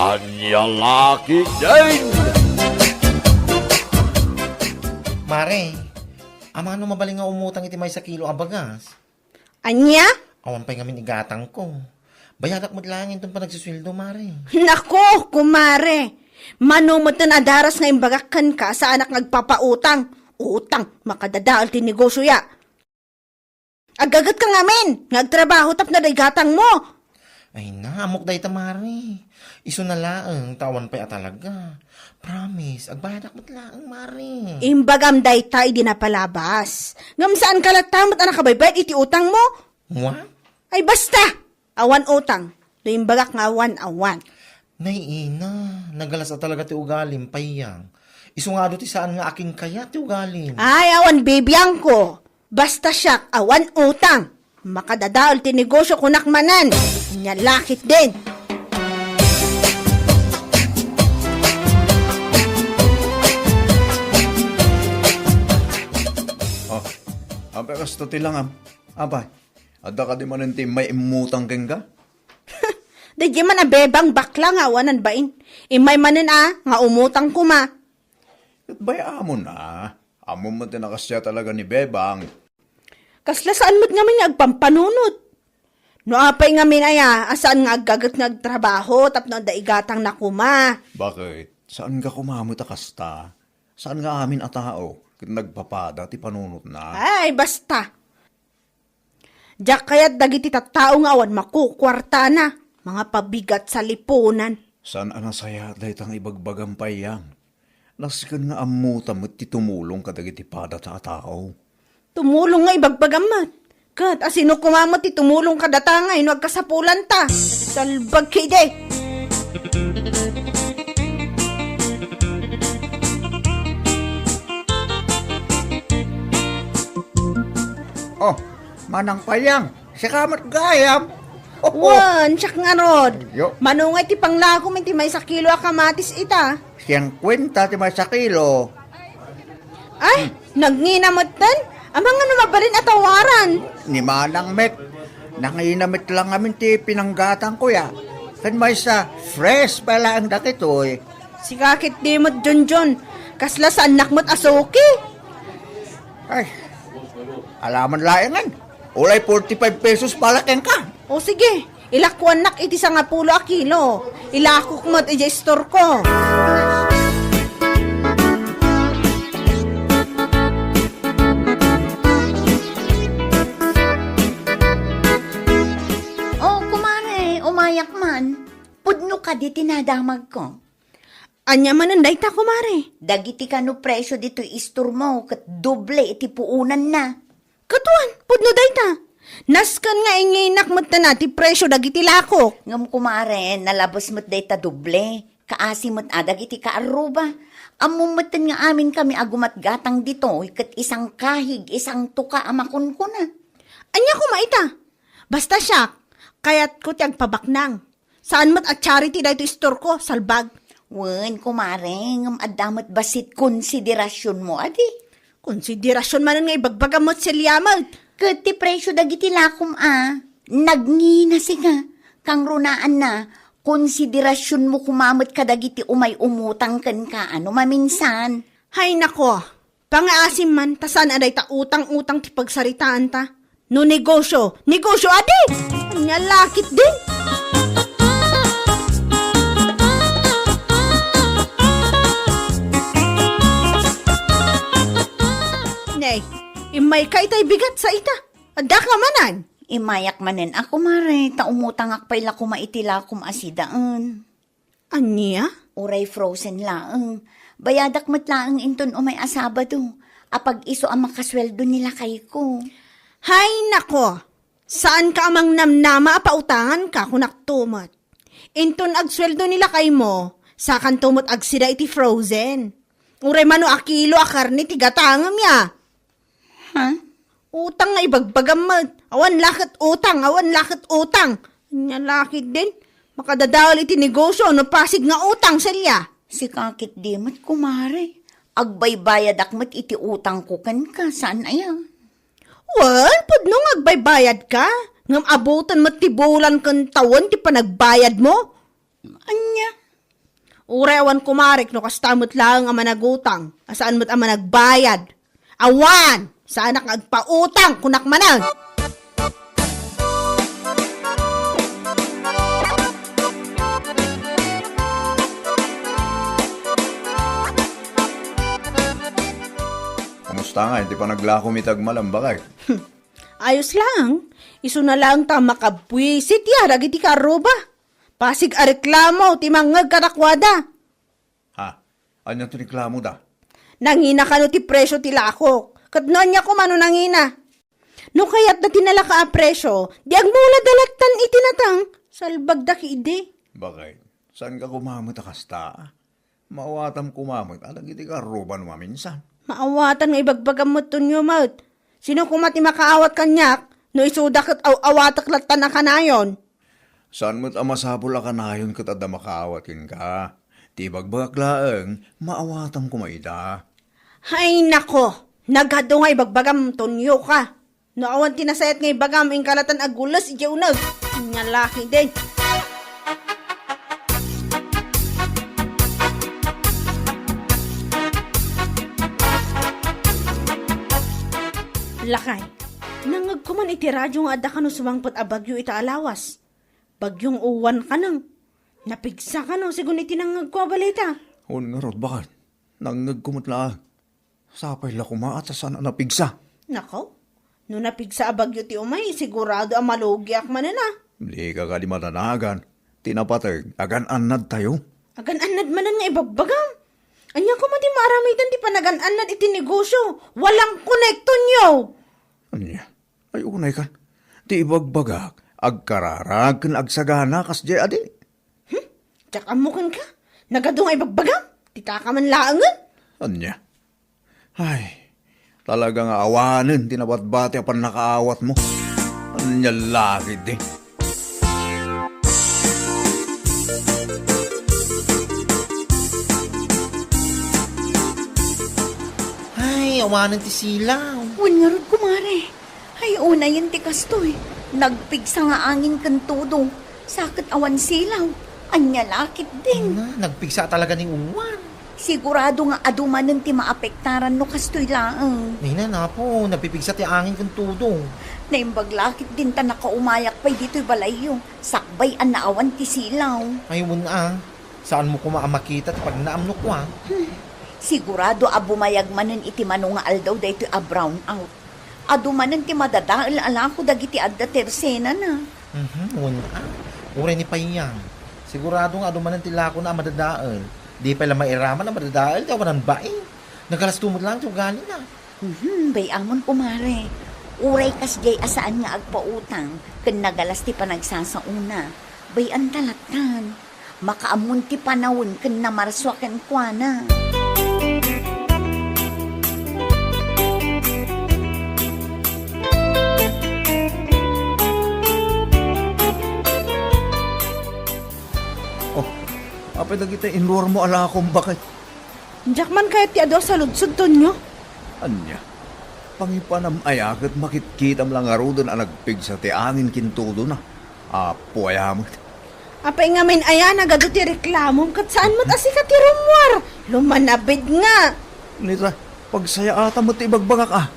Anya laki din! Mare, ama ano mabaling nga umutang iti may sa kilo abagas. Anya? Awan pa'y ngamin igatang ko. Bayadak mo't langin itong panagsisweldo, Mare. Nako, kumare. Manumot na adaras nga imbagakan ka sa anak nagpapautang. Utang, makadadaal ti negosyo ya. Agagat ka ngamin, nagtrabaho tap na daygatang mo. Ay na, amok day ta, Mare. Iso na laang, tawan pa'y talaga. Promise, agbayadak mo't laang, Mare. Imbagam day tayo di napalabas. Ngam saan ka latamot anak kabaybayad iti utang mo? What? Ay basta, awan utang. Do imbagak nga awan. Naiina, nagalas na talaga ti ugalim, payang. Iso nga do ti saan nga aking kaya ti ugalim. Ay, awan bibiyang ko. Basta siya, awan utang. Makadadaol ti negosyo kunakmanan. Nyalakit din. Oh, abay kasto ti lang abay. Ada ka di man may imutang keng ka? Dadya man abebang bakla nga awanan bain. Imay manin nga umutang kuma. At bay amo na. Amo mo tinakasya talaga ni Bebang. Kasla saan mo't nga may agpampanunot. No apay nga min asaan nga aggagat nga agtrabaho tapno daigatang na kuma. Bakit? Saan ka kumamot kasta? Saan nga amin a tao? Kit nagpapada ti panunot na. Ay, basta. Diyak kaya't dagiti tattao nga awan makukwarta na. Mga pabigat sa lipunan. Saan anasaya dahi tang ibagbagang payang? Naskan nga amutam at ti tumulong kadagiti pada ta tao. Tumulong nga ibagbagamat. Kat asino kumamot ti tumulong kadatangay no agkasapulan ta. Salbag kide. Oh, manang payang. Siya kamat gayam. Wan, siyak nga rod. Yo. Manungay ti panglakom ti may sa kilo akamatis ita. Siyang kwenta ti may sa kilo. Ay, nagninamot tan. Amang nga mabalin atawaran. Ni Manang Met, nanginamit lang amin ti pinanggatang ko ya. Kan may sa fresh pala ang dakitoy. Si kakit di mo't John. Kasla sa anak mo't asuki. Ay, alaman layangan. Ulay 45 pesos pala ken ka. O sige, ilakwan nak iti sa nga pulo a kilo. Ilakok mo't iti store ko. Oh, kumare, umayak man. Pudno ka di tinadamag ko. Anya mananday ta, kumare. Dagiti ka no presyo dito istor mo, kat doble iti puunan na. Katuan, pudno day ta. Naskan nga inginak mo't na ti presyo dagiti lakok. Ngam kumare, nalabas mo't day ta doble. Kaasi mo't adag iti kaaruba. Amumatan nga amin kami agumat gatang dito, kat isang kahig, isang tuka amakon ko na. Anya kumaita. Basta siya, kaya't ko tiyag pabaknang. Saan mo't at charity dahito store ko, salbag. Wen, kumare, ngam adamot basit konsiderasyon mo, adi. Konsiderasyon man nga ibagbaga mo't silyamal. Kat ti presyo dagiti lakom nagngina siga. Kang runaan na, konsiderasyon mo kumamot ka dagiti umay umutang kan ka, ano maminsan. Hay nako, pangaasim man, tasan aday ta utang-utang ti pagsaritaan ta. No negosyo adi! Anya lakit din! Nay, imay ka itay bigat sa ita. Ada ka manan. Imayak manen ako mare, ta umutang akpay la kumaitila kumasidaan. Anya? Uray frozen laang. Bayadak matlaang inton umay asabado. Apag iso ang makasweldo nila kay ko. Hay nako, saan ka amang namnama apautangan ka kunak tumot? Inton agsweldo nila kay mo, sa kantumot agsida iti frozen. Uray mano a kilo a karni ti gatangam ya. Ha? Utang nga ibagbagamat. Awan lakit utang. Nya lakit din. Makadadawal iti negosyo no pasig nga utang selya. Si kakit di mat kumare. Agbaybayad akmat iti utang ko kan ka. Saan aya? Well, pudno nga agbaybayad ka. Ngam abutan mo tibulan kan tawon ti panagbayad mo. Anya? Ure awan kumarik no kastamot lang ang managutang. Asaan mo't ang managbayad. Awan! Saan ang agpautang kunak manang? Kamusta nga, hindi pa naglakumitag malambakay. Ayos lang. Isu na lang ta makabwisit ya, dagiti karuba. Pasig a reklamo, timangag karakwada. Ha? Ano ito reklamo da? Nangina ka no ti presyo ti lakok. Katnoan niya ko mano nangina. No kayat na tinala ka a presyo, di agmula dalatan itinatang. Salbag da ki ide. Bakit? Saan ka kumamot kasta? Mawatam kumamot, alang iti ka ruban maminsan. Maawatan nga ibagbagam mo tunyo maut. Sino kumati makaawat kanyak, no isudak at awatak latan na kanayon. Saan mo't amasapul ka na yun katada makaawatin ka? Di bagbagak laeng, maawatam kumaida. Hay nako, naghado nga ibagbagam tunyo ka. No awan tinasayat nga ibagam ing kalatan agulas iyaunag. Nyalaki din. Lakay, nangag ko man iti radyo nga adda ka no sumangpot a bagyo ita alawas. Bagyong uwan ka nang. Napigsa ka no, sigun iti nangag ko a balita. Un nga rod, bakit? Nangag kumot lang. Sapay la kumaat sa sana napigsa. Nako, no napigsa a bagyo ti umay, sigurado a malugyak man na. Di ka di matanagan. Tinapatag, agan-anad tayo. Agan-anad man nga ibagbagam. Anya ko man di maramitan di panagan-anad iti negosyo. Walang konekton yo. Anya, ay unay kan. Di ibagbagak, agkararag kan agsagana kas di adi. Tsak amukin ka. Nagado nga ibagbagam. Tita ka man laangan. Anya, ay, talagang awanin, tinabat-bati apan nakaawat mo. Anya lagi di. Ay, awanan ti silaw. Unyarod kumare. Ay, una yan ti kastoy. Nagpigsa nga angin kan todo. Sakit awan silaw. Anya lakit din. Nagpigsa talaga ni uwan. Sigurado nga adumanan ti maapektaran no kastoy laang. Nina na po, napipigsa ti angin kong tudong. Naimbag lakit din ta nakaumayak pa'y dito'y balayo. Sakbay an naawan ti silaw. Ayun saan mo kumaamakita pag naamnok ko Sigurado abumayag manen iti mano nga aldaw daytoy a brown out. Adumanan ti madadaal ala ko dagiti adda tersena na. Ure ni Payang. Sigurado nga dumanan ti lako na madadaal. Di pala mairaman na madadaal, tawanan ba eh. Nagalas tumod lang ito galing na. Bayamon kumare. Uray kas jay asaan nga agpautang. Ken nagalas ti panagsasauna. Bayan talatan. Makaamun ti panawon ken namarswaken kwa na. Apay na kita inlor mo ala akong bakit. Diyak man kaya ti ado sa ludsod tunyo. Anya, pangipanam ayakat makitkitam lang aro doon ang nagpigsa ti angin kintudo na. Apo ayamot. Apay nga min ayan, agado ti reklamo. Kat saan mo't asi ka ti rumwar? Lumanabid nga. Nita, pagsaya ata mo ti ibagbagak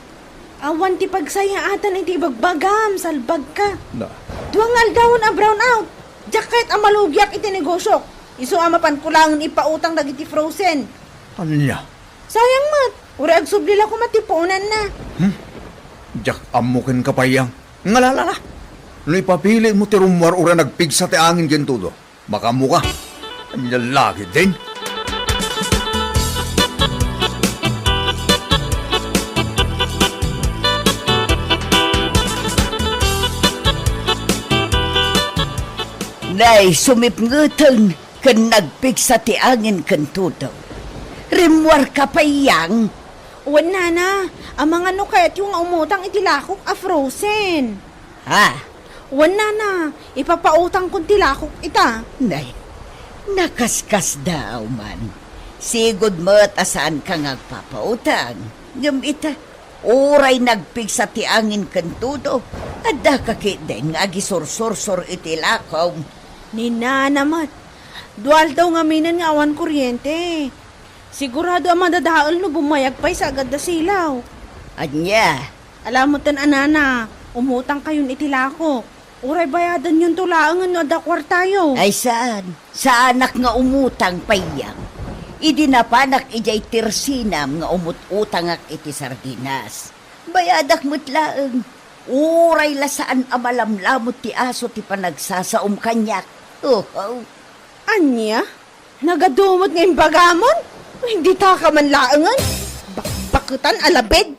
Awan ti pagsaya atan iti bagbagam, salbag ka. Na, Duangal dawon a brown out. Diyak kahit amalugyak iti negosyo. Isu amapan kulangon ipautang dagiti frozen. anya, Sayang mat, uri agsublila ko matipunan na. jak amukin kapayang. Ngalalala, no ipapili mo ti rumwar ura nagpigsa ti angin kintudo. Makamuka, anya lagi din. Nay, sumipngutan ken nagpigsa ti angin ken tudo. Rimwar ka payang. Uwan na, ang mga no kaya't yung umutang itilakok a frozen. Ha? Uwan na, ipapautang kong tilakok ita. Nay, nakaskas daw man. Sigod mo't asaan ka ngagpapautang. Ngam ita, oray nagpigsa ti angin ken tudo. Adda kakit din nga gisursor-sor itilakaw. Nina naman, Dual daw nga minan nga awan kuryente. Sigurado ang madadaol no bumayag pa'y sa agad na silaw. Anya, Alam mo tan anana, umutang kayon itilako. Uray bayadan yung tulaangan no adakwar tayo. ay saan? Sa anak nga umutang payang. Idi na panak ijay tirsinam nga umututang ak iti sardinas. Bayadak mutlaeng. Uray la saan amalamlamot ti aso ti panagsasaom kanyak. Oh. Anya? Nagadumot ngayong bagamon? Hindi ta ka man laangan? Bakbakutan alabed?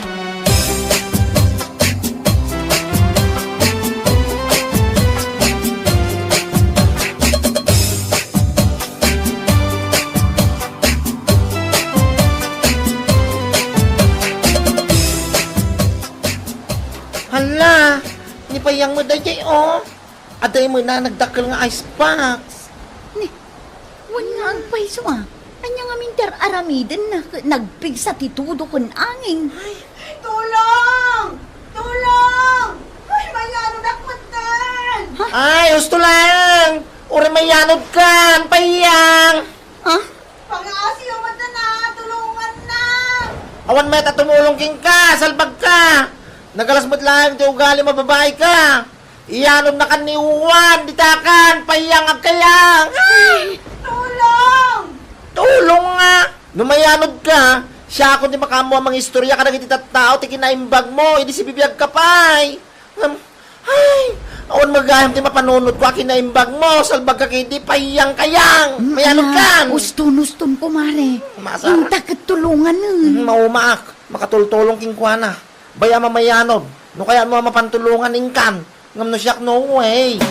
Hala, ni payang mo dayay, oh. Aday mo na nagdakkel nga ice packs. Wala ang paiso Anya nga minter aramiden na nagpig sa titudo kun angin. Tulong! Tulong! Ay, mayano nakmatan! Ay, gusto lang. Uri may yanod kan, payang. Ha? Pang-aasi ang mata na! Tulungan na! Awan meta tumulong king ka, salbag ka. Nagalasmat lang, ti ugali mababae ka. Iyanod na kan ni Juan, ditakan, payang agkayang. Ay, Tulong! tulong nga. Numayanod ka, siya ako di makamo ang mga istorya ka nagititat tao, ti kinaimbag mo, hindi si bibiyag ka pa'y. Ay, awan magayam ti mapanunod ko, kinaimbag mo, salbag ka kay di payang kayang. Mayanod kan. Uston kumare. Masarap. Yung takatulungan nun. Maumaak, makatultulong king kuana. Baya mamayanod, no kaya mo mapantulungan ingkan. Ngam no siyak no way.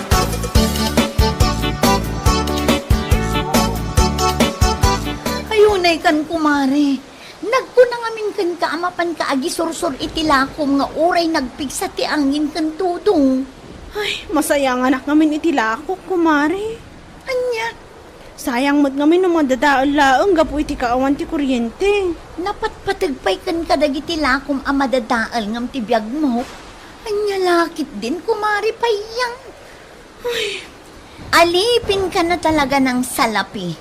Ayunay kan kumare. Nagkunang amin kan kaamapan ka agi sursur itilakom nga uray nagpigsa ti angin kan tudong. Ay, masaya nga anak ngamin itilako, kumare. Anya, Sayang mo't ngamin no madadaol laang gapu iti kaawan ti kuryente. napatpatagpay kan kadagiti lakom a madadaal ngam ti biyag mo. Anya lakit din kumare payang. Alipin ka na talaga ng salapi.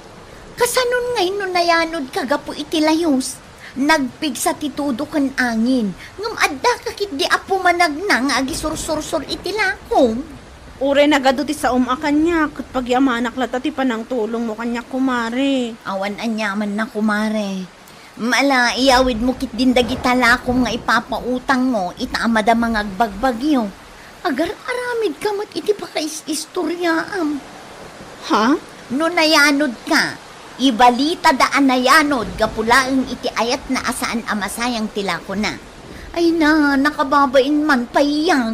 Kasanon ngayon no nayanod ka gapu iti layos. Nagpig sa titudo kan angin. Ngam adda kakit di apo managnang agi sursursur iti lakom. Ure nagado ti sa kanya, kat pagyamanak lata ti panang tulong mo kanya kumare. Awan anyaman na kumare. Mala, iyawid mo kit din dagita lakom nga ipapautang mo, itaamada mga agbagbagyo. Agar aramid ka mat iti pakais-istoryaam. Ha? No nayanod ka, ibalita daan nayanod, gapulaang iti ayat na asaan amasayang tilako na. Ay na, nakababain man payang.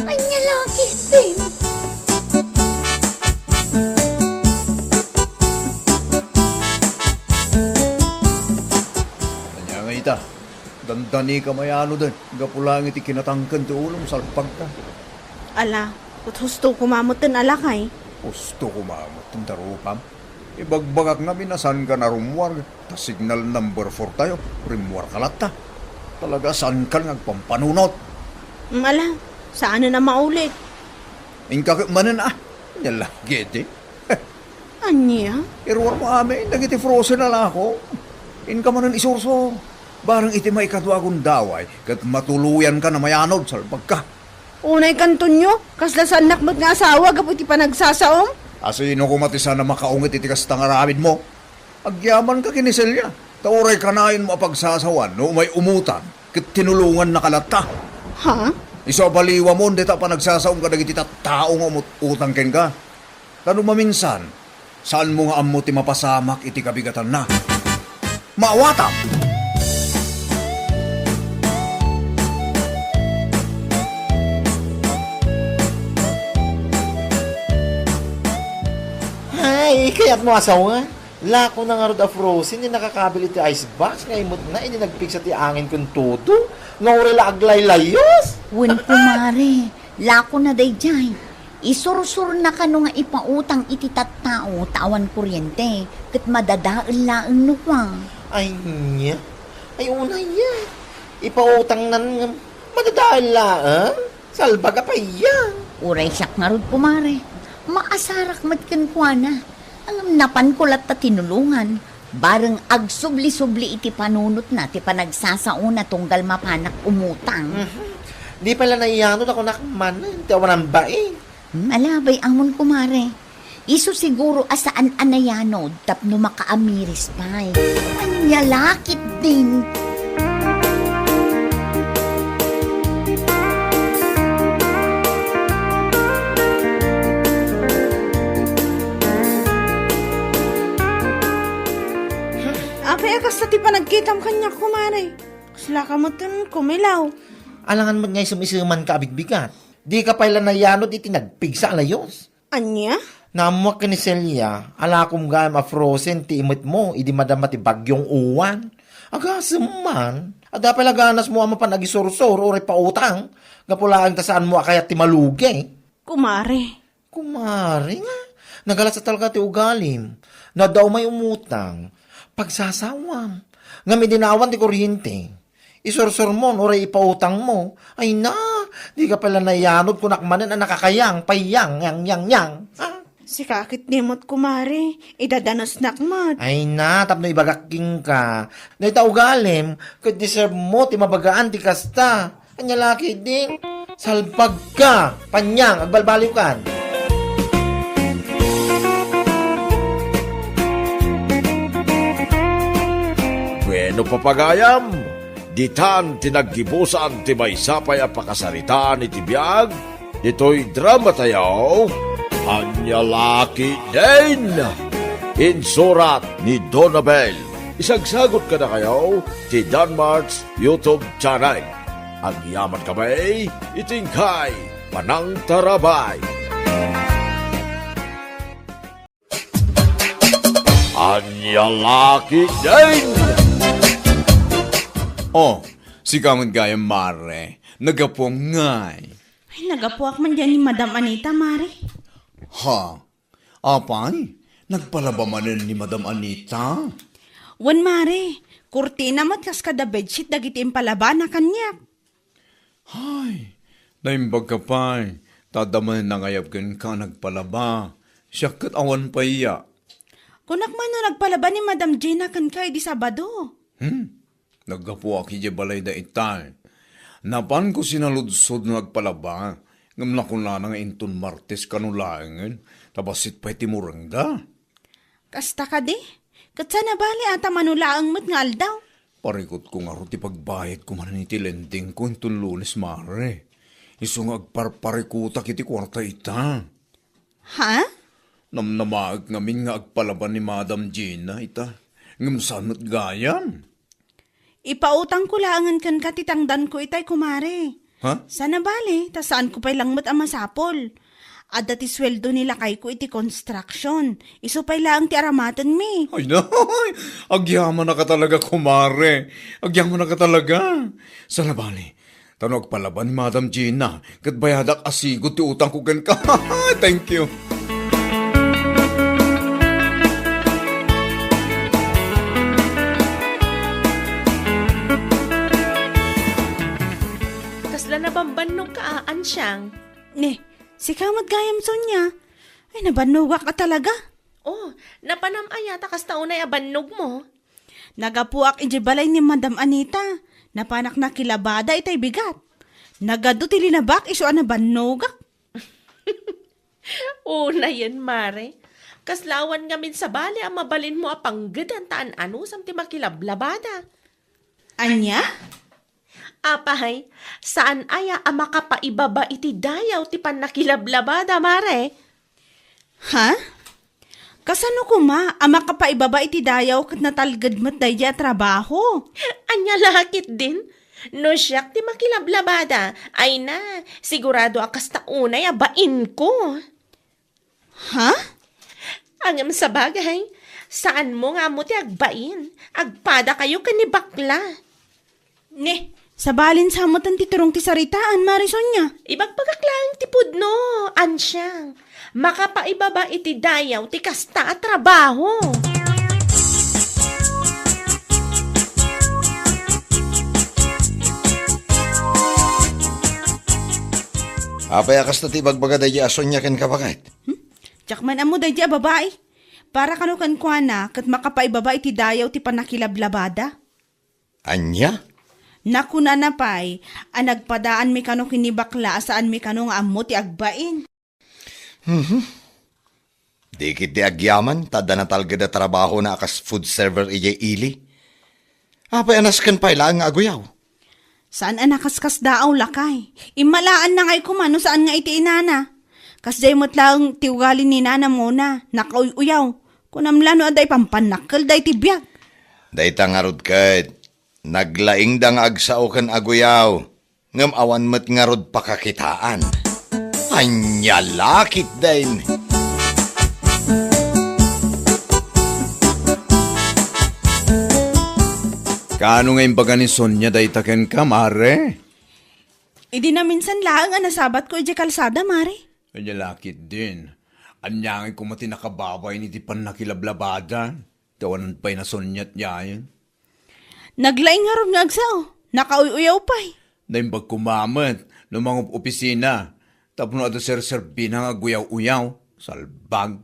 Ay niya lagi din. Kanya nga ita, dandani ka mayano din. Gapulang iti kinatangkan ti ulong salpag ka. Ala, kut husto kumamutan alakay. Gusto ko mamot ng tarupam. Ibagbagak na minasan ka na rumwar. Ta signal number 4 tayo. Rumwar ka lata. Talaga saan ka nagpampanunot? Ala, saan na maulit? Ingka manan Nyala, gede. Anya? Irwar mo amin. Nagiti frozen na lang ako. Inka manan isurso. Barang iti maikadwagong daway. Kat matuluyan ka na mayanod. Salpag ka. Unay kanton nyo, kasla anak mo't nga asawa, gapu iti panagsasaom. Asino kumatisa na makaungit iti kastang aramid mo? Agyaman ka kiniselya. Tauray ka na yun mapagsasawan no may umutan. Kit tinulungan na kalata. Ha? Iso baliwa mo, hindi ta pa nagsasaong ka nagiti tao nga utang ken ka. Tano maminsan, saan mo nga amo ti mapasamak iti kabigatan na? Maawatam! Ay, kaya't mo asawa. Lako na nga rod a frozen, hindi nakakabili ti ice box. Ngayon mo na, hindi nagpiksa ti angin kung todo. Ngawrela aglay layos. Wen kumare, lako na day jay. Isursur na kano nga ipautang iti tattao tawan kuryente. Kat madadaal laang nukwang. Ay, niya. Ay, una yan. Ipautang nan madadaan laan. Salbaga pa yan. Uray siyak nga rod kumare. Maasarak mat kan kuana. Alam napan ko lat ta tinulungan. Bareng agsubli-subli iti panunot na ti panagsasauna tunggal mapanak umutang. Di pala naiyanod ako nakman. Hindi ako nang bae. Alabay amon kumare. Iso siguro asaan anayanod tapno makaamiris pa'y. Anya lakit din. Apay akas na ti panagkitam kanya, kumare. Sila ka mo tun kumilaw. Alangan mo nga sumisiman ka abigbigat. Di ka pala nayanod iti nagpigsa alayos. Anya? Namuak ka ni Celia, ala kong gaya ma-frozen ti imit mo, idi madama ti bagyong uwan. Agasem man, ada pala ganas mo ama panagisor-sor, ore pa utang, gapulaan ta saan mo kaya ti malugi. Kumare. Kumari nga, nagalat sa talaga ti ugalim, na daw may umutang, pagsasawam, nga may dinawan ti kuryente. Isorsor mo, ore ipautang mo, ay na, di ka pala nayanod kunakmanan ang nakakayang, payang, yang. Ha? Si kakit nimot, kumare. Idadanos nakmat. Ay na, tapno ibagaking ka. Na itaugalim, kung deserve mo, ti mabagaan, ti kasta. Anya laki din. Salpag ka, panyang, agbalbaliw kan. Bueno papagayam, ditan tinaggibusan ti may sapay a pakasaritaan iti biyag, dito'y drama tayo, Anya Laki din! Insurat ni Donabel. Isagsagot ka na kayo ti Danmarks YouTube channel. Ang yaman kamay, itingkay, panang tarabay. Anya Laki din! Oh, si kamon gaya mare, nagapong ngay. Ay, nagapuak man dyan ni Madam Anita, mare. Ha? Apay? Nagpalaba manin ni Madam Anita? Wan, mare. Kurtina mat kas kada bedsheet dagiti impalaba na kanya. Ay, naimbag ka pa'y. Tadaman na ngayapgan ka nagpalaba. Siyakat awan pa iya. Kunak man na nagpalaba ni Madam Gina kan kay di Sabado. Nagkapuak ije balay da itay. Napan ko sinaludsod na nagpalaba. Ngamla ko na nga inton Martes kanulaangan. Tabasit pa'y timurang da. Kasta ka di? Katsa na bali ata manulaang mo't nga aldaw. Parikot ko nga ro ti pagbayad ko man iti lending ko inton Lunes mare. Iso nga agparparikutak iti kwarta ita. Ha? Namnamaag ngamin nga agpalaban ni Madam Gina ita. Ngamsanot gayam. Ipautang ko laangan kan katitangdan ko itay kumare. Ha? Sana bali, ta saan ko pa'y langmat ang masapol. At dati sweldo nila kay ko iti construction. Iso pa'y laang ti aramatan mi. Ay na, agyaman na ka talaga, kumare. Agyaman na ka talaga. Sana bali, tanog palaban ni Madam Gina. Kat bayadak asigot ti utang ko gan ka. Thank you. Kasla na bambanog kaaan siyang. Ne, si kamot gayam Sonya. Ay, nabanugak ka talaga. Oh, napanam ayata kas taunay abannog mo. Nagapuak iti balay ni Madam Anita. Napanak na kilabada itay bigat. Nagado ti linabak iso na banugak. Una yan, mare. Kaslawan ngamin sa bali ang mabalin mo apanggad ang taan ano sam ti makilablabada. Anya? Apahay, saan aya ang makapaibaba iti dayaw ti panakilablabada, mare? Ha? Kasano kuma ang makapaibaba iti dayaw kat natalgad mat daya trabaho? Anya lakit din. No siyak ti makilablabada. Ay na, sigurado akas taunay abain ko. Ha? Angam sa bagay, saan mo nga mo ti agbain? Agpada kayo kanibakla. Ne, sabalin sa mo tan titurong ti saritaan, Marisonya. Ibagpagaklang ti pudno, ansyang. Makapaibaba iti dayaw ti kasta at trabaho. Apay akas na ti bagbaga da ason niya ken kapakait. Tsak man amo daya babae. Para kano kan kuana, kat makapaibaba iti dayaw ti panakilablabada. Anya? Naku na napay, nagpadaan mi kano kinibakla saan mi kano nga ammo ti agbain. Di kit di agyaman, tada na talaga da trabaho na akas food server ijay ili. Apay anas kan pay lang nga aguyaw. Saan nakaskas daaw lakay? Imalaan na ngay kumano saan nga iti inana. Kasday mo't lang tiugali ni nana muna, nakauyaw. Kunamlano aday pampanakal day tibiyag. Dayta nga rod kat, naglaing da nga agsao kan aguyaw. Ngam awan mat nga rod pakakitaan. Anya lakit din. Kaano nga imbaga ni Sonia day taken ka, mare? Idi na minsan lang nga nasabat ko iti kalsada, mare. Kanya lakit din. Anyangin ko mati nakababay ni ti panakilablabada. Tawanan pa'y na Sonia at yayan. Naglaing nga ron nga agsaw, nakauyaw pa'y. Naimbag kumamat, lumang opisina. Tapos na ito sir-serbi na nga guyaw-uyaw. Salbag.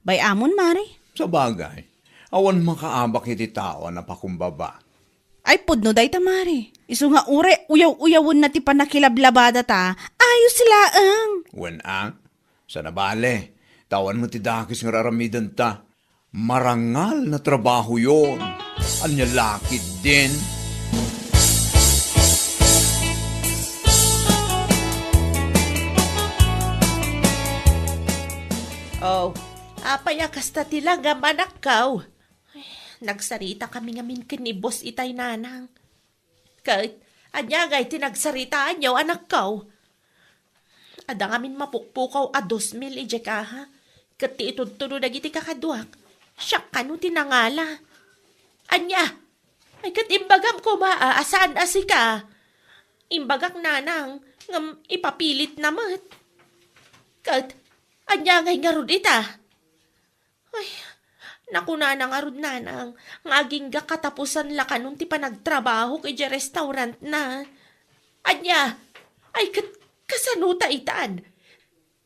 Bay amon, mare. Sa bagay, awan makaabak iti tao na pakumbaba. Ay pudno day tamari. Isu nga ure, uyaw-uyawon na ti panakilablabada ta. Ayos sila ang. Wen ang, sa nabale, tawan mo ti dakis nga raramidan ta. Marangal na trabaho yon. Anya lakit din. Oh, apay akasta tilaga manakaw. Ay, nagsarita kami ngamin ni boss itay nanang. Kahit anyagay tinagsaritaan yaw anak kaw. Ada ngamin mapukpukaw a 2,000 ije ka ha. Kati itudtudo dagiti kakaduak. Siya kanu tinangala. Anya, ay kat imbagam ko maaasan asika. Imbagak nanang ngam ipapilit namat. Kat anya ngay nga rod ita. Ay, nakuna na nga rod nanang, ngaging ga katapusan la kanun ti panagtrabaho kay restaurant na. Anya, ay kasanuta itaan.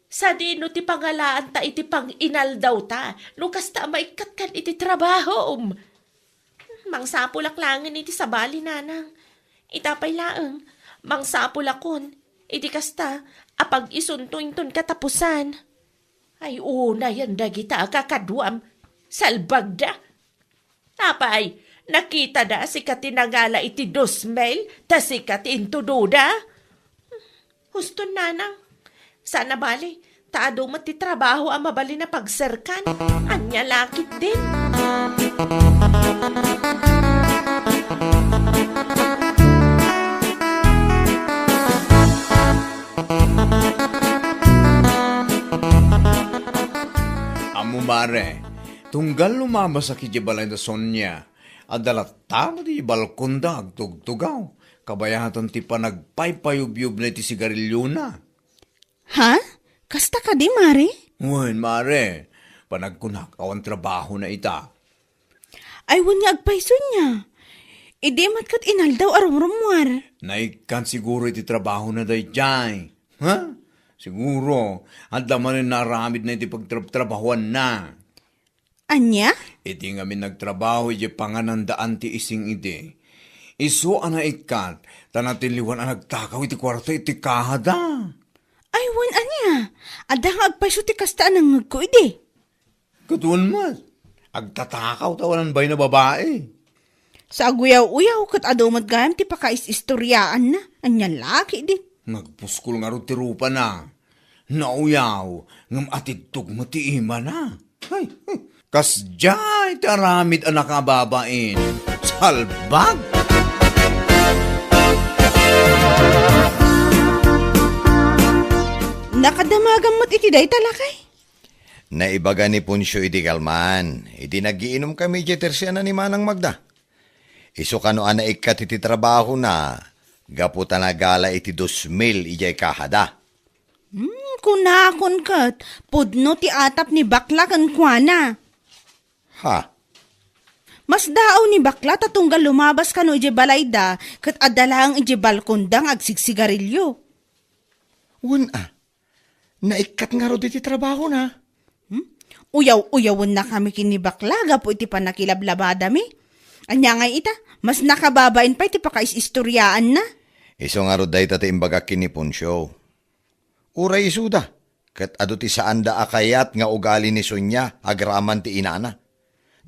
Sa dino ti pangalaan ta iti pang inaldaw ta, lukas ta maikat kan iti trabaho. Mangsapulaklangan iti sabali nanang. Itapay laeng, mangsapulakon, iti kasta, apag isuntuin-tun katapusan. Ay una yan dagita kakadwam, salbagda. Apay, nakita da si katinagala iti 2,000, ta si katintududa. Husto nanang, sana bali, taado mo ti trabaho ang mabali na pagserkan, anya lakit din. Amo mare, tunggal lumabas sa kijibalay na Sonia. Adalat tamo di balkonda agtugtugaw. Kabayatan ti panagpaypayubyub na ti sigarilyo na. Ha? Kasta ka di, mare? Wen mare, panagkunak awan trabaho na ita. Ay wan nga agpaiso niya. Idi mat kat inaldaw arumrumwar. Naikan siguro iti trabaho na day jay. Ha? Siguro, at daman naramid na iti pagtrabahuan na. Anya? Iti nga min nagtrabaho iti panganandaan ti ising iti. Iso ana ikat, tanatiliwan ang nagtakaw iti kwarto iti kahada. Ay wan anya. Ada nga agpaiso ti kasta nang ngagko idi. Katuan mas, agtatakaw tawanan bay na babae. Sa aguyaw-uyaw kat adomat gayam ti pakais-istoryaan na. Anya laki din. Nagpuskol nga ro ti rupa na. Nauyaw, ngam atidtog matiima na. Ay, kasjay taramid ang nakababain. Salbag! Nakadamagang mat iti day talakay. Naibaga ni Punsyo iti kalman. Iti nagiinom kami iti tersiya na ni Manang Magda. Iso kano ana ikat iti trabaho na, gaputa na gala iti 2,000 ijay kahada. Kunakon kat, pudno ti atap ni bakla kan kuana. Ha? Mas daaw ni bakla tatunggal lumabas kano ije balayda kat adalang ije balkondang agsigsigarilyo. Naikat nga ro iti trabaho na. Uyaw-uyawon na kami kinibaklaga po iti panakilablabada mi. Anya nga ita, mas nakababain pa iti pakaistoryaan na. Iso nga ro day tati imbaga kinipon show. Uray isuda, kat ado ti saan da akayat nga ugali ni Sonya agraman ti inana.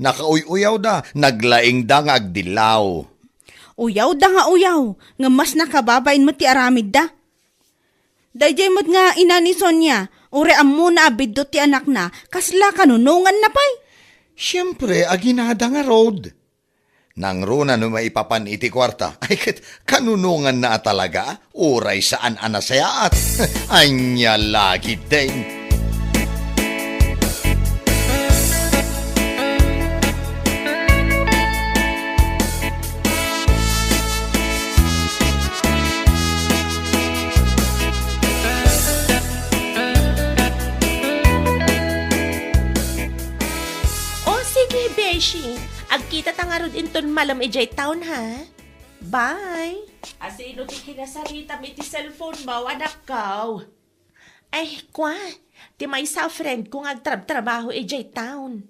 Nakauy-uyaw da, naglaing da nga agdilaw. Uyaw da nga uyaw, nga mas nakababain mo ti aramid da. Dayjay mo't nga ina ni Sonya, ure ammo na abiddo ti anak na, kasla kanunungan na pay. Siyempre, aginada nga road. Nang runa no maipapan iti kwarta, ay kat kanunungan na talaga, uray saan anasayaat. Anya lagi din. O sige, Beshi. Agkita tangarod inton malam ijay town, ha? Bye. Asino ti kinasarita mi ti cellphone mo, anak ko? Ay, kwa. Ti may sa friend kong agtrab-trabaho ijay town.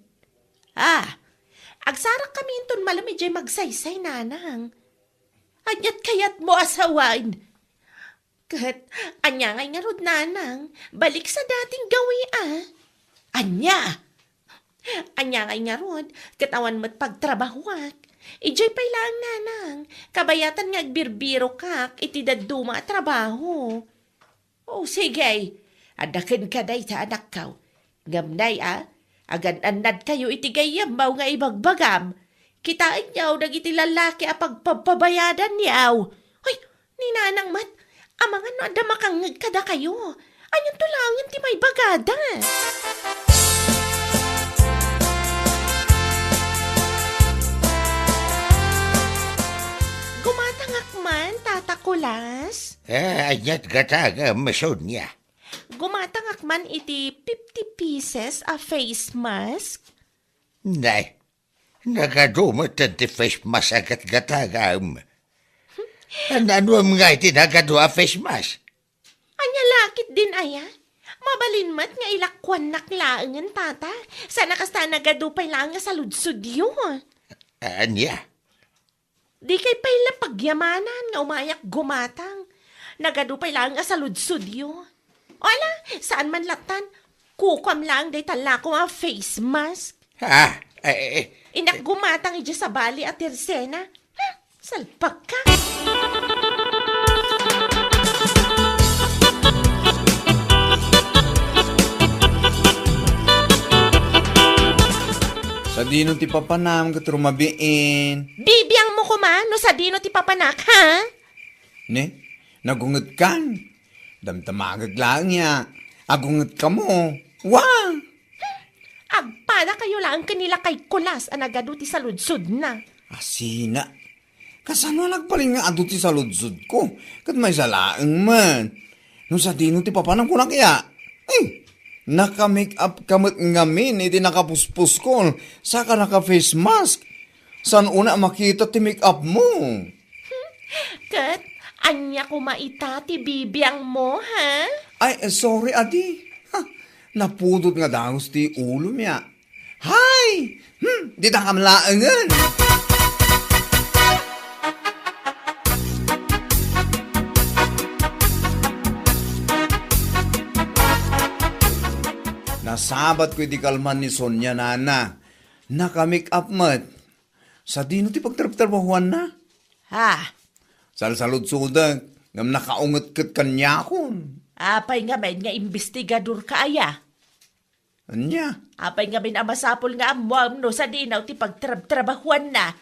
Agsarak kami inton malam ijay magsaysay, nanang. Anyat kayat mo asawain. Kat, anya ngay nga rod, nanang. Balik sa dating gawi, Anya! Anya ngay nga rod, katawan mo't pagtrabahuak. Ijay pay lang, nanang. Kabayatan nga agbirbiro kak, iti daduma trabaho. O sige, adakin ka day ta anak kaw. Gamnay agad-anad kayo iti gayam maw nga ibagbagam. Kitain yaw iti lalaki a pagpabayadan yaw. Hoy, ni nanang mat, amangan no anda makangag kada kayo. Anyan to lang ti may bagada. Gumatangak man, tatakulas. Anyat gataga masod niya. Gumatangak man iti 50 pieces a face mask. Nay, nagadumot ti face mask agat gatagam. Ano nga iti nagadua face mask? Anya lakit din aya. Mabalin mat nga ilakwan naklaangan tata. Sana kasta nagadupay lang nga sa ludsud yun. Anya? Di kay pala pagyamanan nga umayak gumatang. Nagadupay lang nga sa ludsud yun. Wala, saan man latan? Kukwam lang day tala ko nga face mask. Inak gumatang ija sa bali at tersena. Salpak ka. Sa dino ti papanam kat rumabiin. Bibiyang mo kuman no sa dino ti papanak, ha? Ne, nagunget kan. Damtamagag lang niya. Agunget ka mo. Wah! Agpada kayo lang kanila kay kulas ang nagaduti sa ludsud na. Asina. Kasano nagpaling nga ado ti sa ludsud ko? Kat may salaang man. Nung sa dino ti papanam ko na kaya. Naka-make up kamot ngamin, iti nakapuspus ko, saka naka-face mask. San una makita ti make up mo? Kat, anya ko maita ti bibiyang mo, ha? Ay, sorry, adi. Napudot nga dangos ti ulo niya. Hay! Di ta kamlaangan. Nasabat ko di kalman ni Sonya, nana. Naka-make up mat. Sa dino ti pagtrap-trabahuan na. Salsalod-sudag, ngam nakaungat kat kanya kon. Apay nga men nga investigador ka aya. Anya? Apay nga men amasapol nga amuam no sa dinaw ti pagtrab-trabahuan na.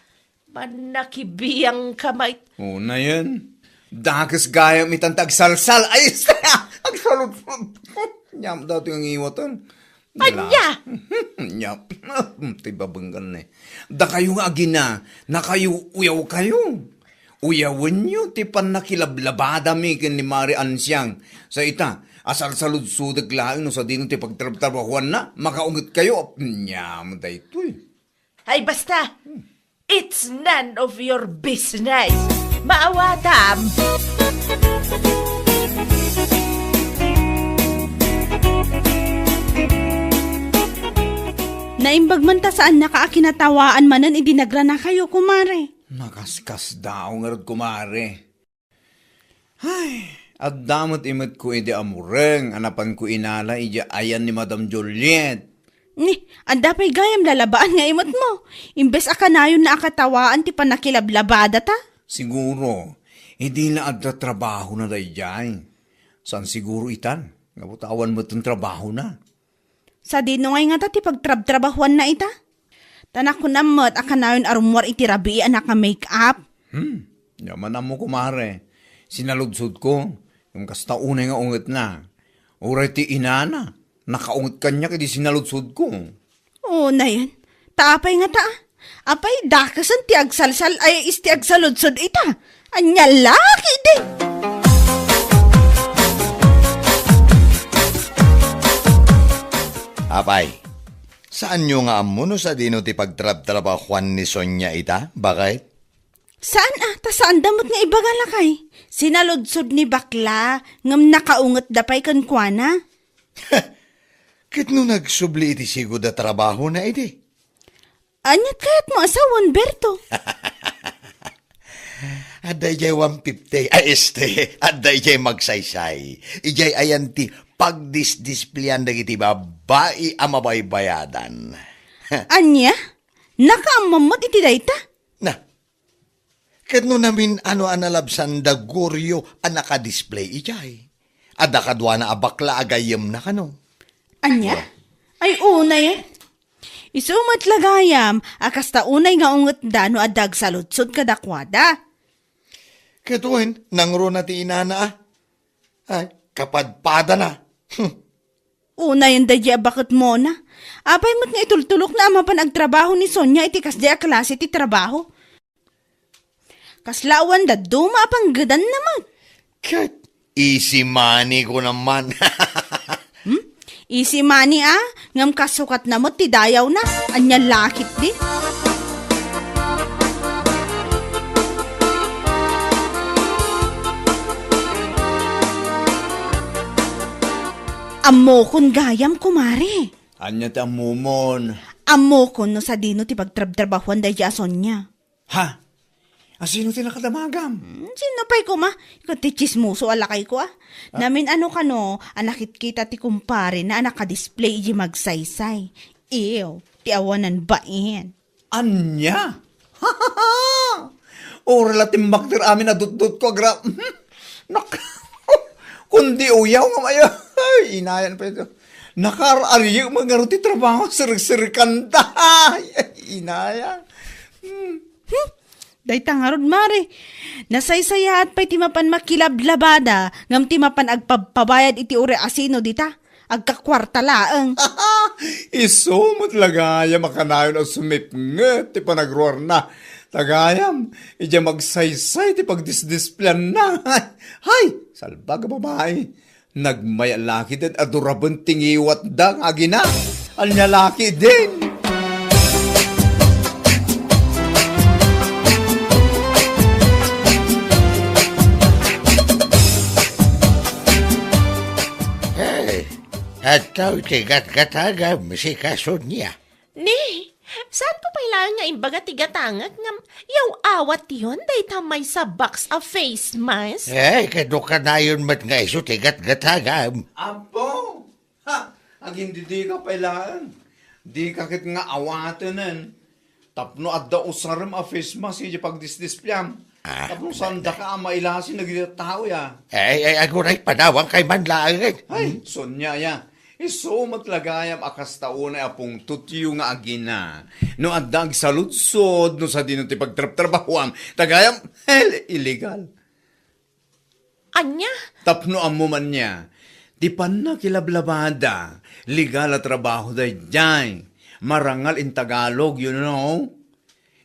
Manakibiyang kamay. Oo na yan. Dagas gayam itantag salsal. Ay, agsalod. Nyam dati ang iwatan. Anya! Nyap. Tibabanggan eh. Da kayo nga agina, na kayo uyaw kayo. Uyawan nyo, ti panakilablabada mi kin ni Mari Ansyang. Sa ita, asal salud-sudag lang no sa dinong ti pagtrabahuan na, makaungot kayo. Nyam da ito eh. Ay basta, it's none of your business. Maawatam! Naimbag man ta saan nakaakinatawaan manan idinagra na kayo, kumare. Nakaskas daw nga rin kumare. Ay, at damot imot ko iti amureng, anapan ko inala, ija ayan ni Madam Juliet. Ni, anda pa'y gayam lalabaan nga imot mo. Imbes akanayon na akatawaan ti panakilablabada ta. Siguro, hindi na adda trabaho na dayjay. San siguro itan? Nabutawan mo itong trabaho na. Sa dino ngay nga ta ti pagtrab-trabahuan na ita. Tanak ko namot akanayon arumwar iti rabi anak nga make-up. Yaman na mo kumare. Sinaludsod ko, yung kasta unay nga unget na. Uray ti inana, nakaunget kanya kaya di sinaludsod ko. Oo na yan. Taapay nga ta. Apay dakasan ti agsalsal ay isti agsaludsod ita. Anya laki din. Apay, saan nyo nga amuno sa dino ti pagtrab-trabahuan ni Sonya ita? Bakit? Saan ta saan damot nga ibaga lakay? Sinaludsod ni bakla ngam nakaungot dapay kan kuana. Kit no nagsubli iti sigod da trabaho na iti. Anyat kayat mo asawan, Berto. Aday jay 150, aday jay magsaysay. Ijay ayan ti pagdisdisplayan dagiti babae ang mabaybayadan. Anya? Nakaamamot iti dayta? Na, kadno namin ano analabsan da guryo ang nakadisplay ijay. Ada kadwa na abakla agayem na kano. Anya? Ay una yan. Isumat lagayam, akas ta unay nga ungot dano adag saludsod kadakwada. Katuhin, nangro na ti inana ah. Ay, kapadpada na. Una yan dadya bakit mo na. Apay mo't nga itultulok na amapan agtrabaho ni Sonya iti kasdi a klase ti trabaho. Kaslawan da duma apang gadan naman. Kat, easy money ko naman. Easy money ngam kasukat na mo ti dayaw na. Anya lakit di. Amo kon gayam kumare. Anya ti amumon. Amo kon no sa dino ti pagtrab-trabahuan da jason niya. Ha? Asino ti nakadamagam? Sino pa'y ko ma? Ikaw ti chismoso alakay ko Namin ano kano, anakit kita ti kumpare na nakadisplay di magsaysay. Ew, ti awanan bain. Anya? O relating bakter amin na dut-dut ko, Nak, kundi uyaw nga maya. Ay, inayan pa ito. Nakar-ariyo mga ruti trabaho, sirig-sirikan da. Inayan. Day tangarod mare. Nasaysayat pa'y timapan makilablabada, ngam timapan agpabayad iti ure asino dita. Agkakwarta laeng. Isumot lagayam makanayon ang sumipnget ti panagruar na. Tagayam, ija magsaysay ti pagdisdisplan na. Hay, salbag babae. Nagmaya laki din adurabon tingiwat dang agina. Anya laki din. At tao tigat-gatagam si Kasonya. Ni, saan ko pailangan nga imbaga tigatangag ngam yaw awat yun day tamay sa box of face mask? Ay, kado ka na yun mat nga iso tigat-gatagam. Apo! Ha! Ang hindi di ka pailaan. Di kakit nga awatanan. Tapno adda usaram a face mask iti pagdisdisplayam. Tapno sanda ka ang mailasin nagitao ya. Ay, aguray panawang kay manlaang. Ay, Sonya ya. Isumat lagayam akas taunay apong tutyo nga agina. No adag saludsod, no sa dino ti pagtrap-trabahuam. Tagayam, illegal. Anya? Tapno amuman niya. Di pa na kilablabada. Legal at trabaho day dyan. Marangal in Tagalog, you know?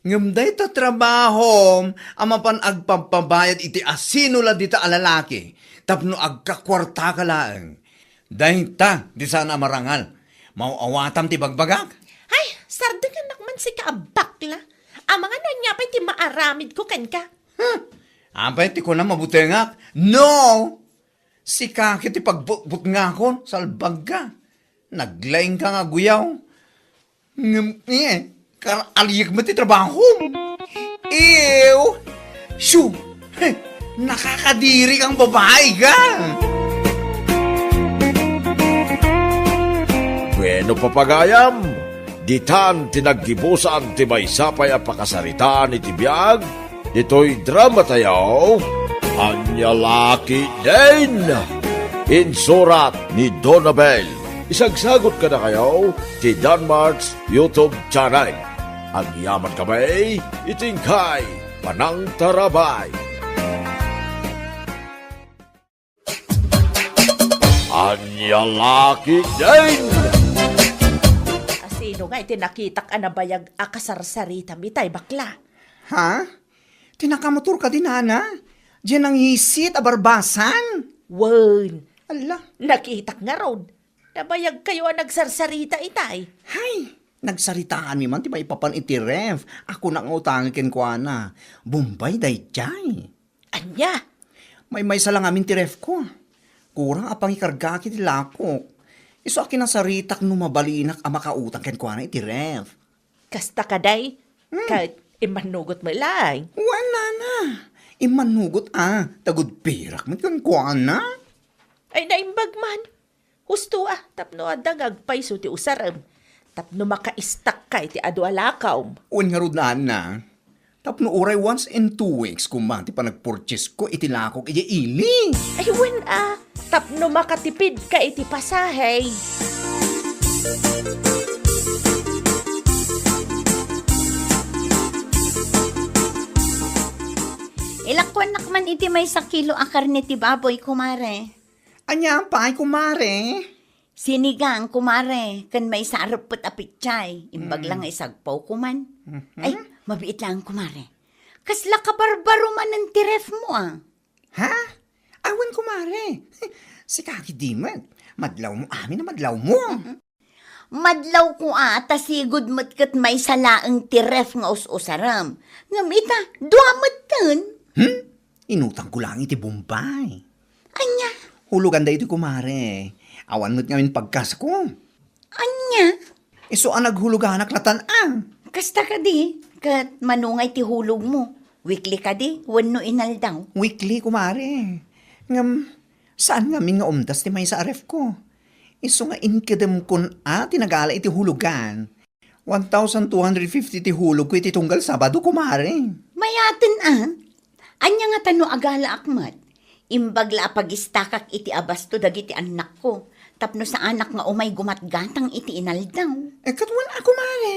Ngamday ta trabaho, amapan agpampabayad iti asino la dita alalaki. Tapno agkakwarta ka laeng. Dahil ta, di sana marangal. Mauawatam ti bagbagak. Ay, sardagan nakman si kaabakla. Ang mga nanyapay ti maaramid ko kan ka. Ampay ti ko na mabutengak. No! Si kakit ti pagbut nga kon, salbag ka. Naglaing ka nga guyaw. Karaalig mo ti trabaho. Ew! Shoo! Nakakadiri kang babae ka! Bueno papagayam, ditan tinaggibusan ti maysapay a pakasaritaan iti biag, dito'y drama tayaw, Anyalaki din! Insurat ni Donabel. Isagsagot ka na kayo ti Danmarks YouTube channel. Ang yaman kamay, itingkay, panang tarabay. Anyalaki din! Sino nga itinakitak anabayag akasarsarita mitay bakla? Ha? Tinakamotor ka din, Ana? Diyan ang hisit, abarbasan? Wan, Ala, nakitak nga ron. Nabayag kayo ang nagsarsarita itay. hay! Nagsaritaan mi man, ti may papan iti ref. Ako na nga utangin ken ko, Ana. Bombay day jay. Anya? May salang amin ti ref ko. Kurang apang ikarga kiti lakok. Iso akin ang saritak no mabalinak ang makautang ken ko, Ana, iti ref. Kasta ka day? Kahit imanugot mo lang. Wala na. Imanugot tagod pirak mo ken ko, Ana. Ay naimbag man. Husto tapno adagag paiso ti usaram. Tapno makaistak ka iti adu alakaw. Uwan nga rod na, Ana. Tapno uray once in 2 weeks kumang ti panagpurchase ko iti lakok iti ili. Ay wen tapno makatipid ka iti pasahay. Ilakwan nakman iti may sa kilo a karne ti baboy, kumare. Anya pa ay kumare. Sinigang, kumare, kan may sarap pat apitchay. Imbag lang ay sagpaw kuman. Ay, mabiit lang, kumare. Kasla ka barbaro man ng tiref mo, Ha? Awan kumare. Si Kaki Dimet. Madlaw mo amin na madlaw mo. Madlaw ko tasigod mo't kat may salaang tiref nga us-usaram. Ngamita, duamat tan. Inutang ko lang iti Bombay. Anya? Hulugan da iti kumare. Awan mo't ngayon pagkas ko. Anya? Iso ang naghuluganak na tanang. Kasta ka di, kat manungay ti hulog mo. Weekly ka di, wano inal daw. Weekly kumare. Ngam, saan nga nga umdas ti may sa aref ko? Iso nga inkidem kun tinagala iti hulugan. 1,250 ti hulog ko iti tunggal Sabado kumare. Mayatin Anya nga tano agala akmat. Imbagla pagistakak iti abasto dagiti anak ko. Tapno sa anak nga umay gumatgatang iti inaldaw. Katwan ako mare.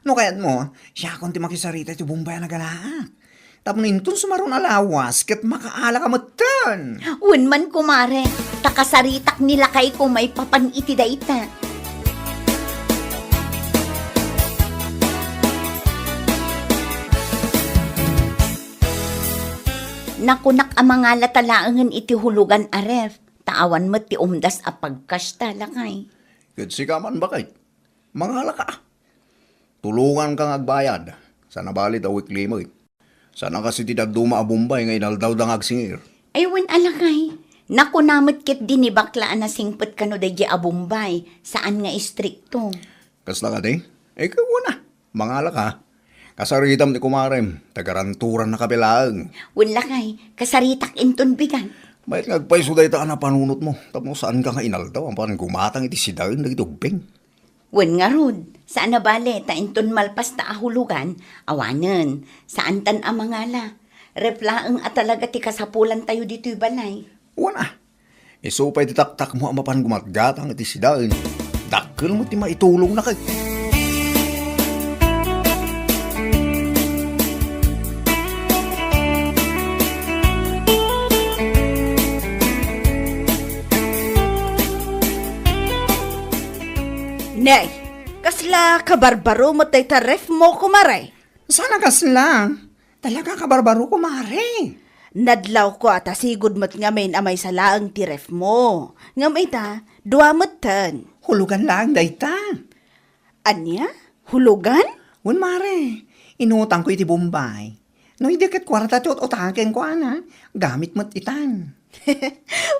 No kayat mo, siya akong ti makisarita iti Bombay na galaak. Tapno intun sumaron alawas, kat makaala ka matan. Unman kumare, takasaritak nila kay ko may papan iti dayta. Nakunak ang mga latalaangan iti hulugan aref. Taawan mo ti umdas a pagkasta lakay. Kitsi ka man bakit? Mangala ka. Tulungan kang agbayad. Sana balit a weekly mo. Sana kasi ti dagduma a Bombay nga inaldaw dang agsingir. Aywan alakay. Nakunamot kit din ni baklaan na singpot kano day a Bombay. Saan nga istrikto? Kasla ka di? Ikaw na. Mangala ka. Kasaritam ni kumarem. Tagaranturan na kapilaang. Wala kay, kasaritak inton bigan. Bayit ngagpaiso day ta na panunot mo. Tapos saan ka nga inaldaw? Ang parang gumatang iti sidain na itubing. Wen nga rod, saan na bale, ta inton malpas ta ahulugan, awanen, saan tan amangala. Reflaeng at talaga ti kasapulan tayo dito'y balay. Wana. Isupay titaktak mo ang mapan gumatgatang iti sidain. Dakkel mo ti maitulong na kay. Nay, kasla kabarbaro mo tay taref mo kumare. Sana kasla. Talaga ka barbaro kumare. Nadlaw ko sigod mo't ngamin amay salaang tiref mo. Ngam ita, duamot tan. Hulugan lang dayta. Anya? Hulugan? Wan mare. Inutang ko iti Bombay. No hindi kat kwarta ti utaken ko ana. Gamit mo't itan.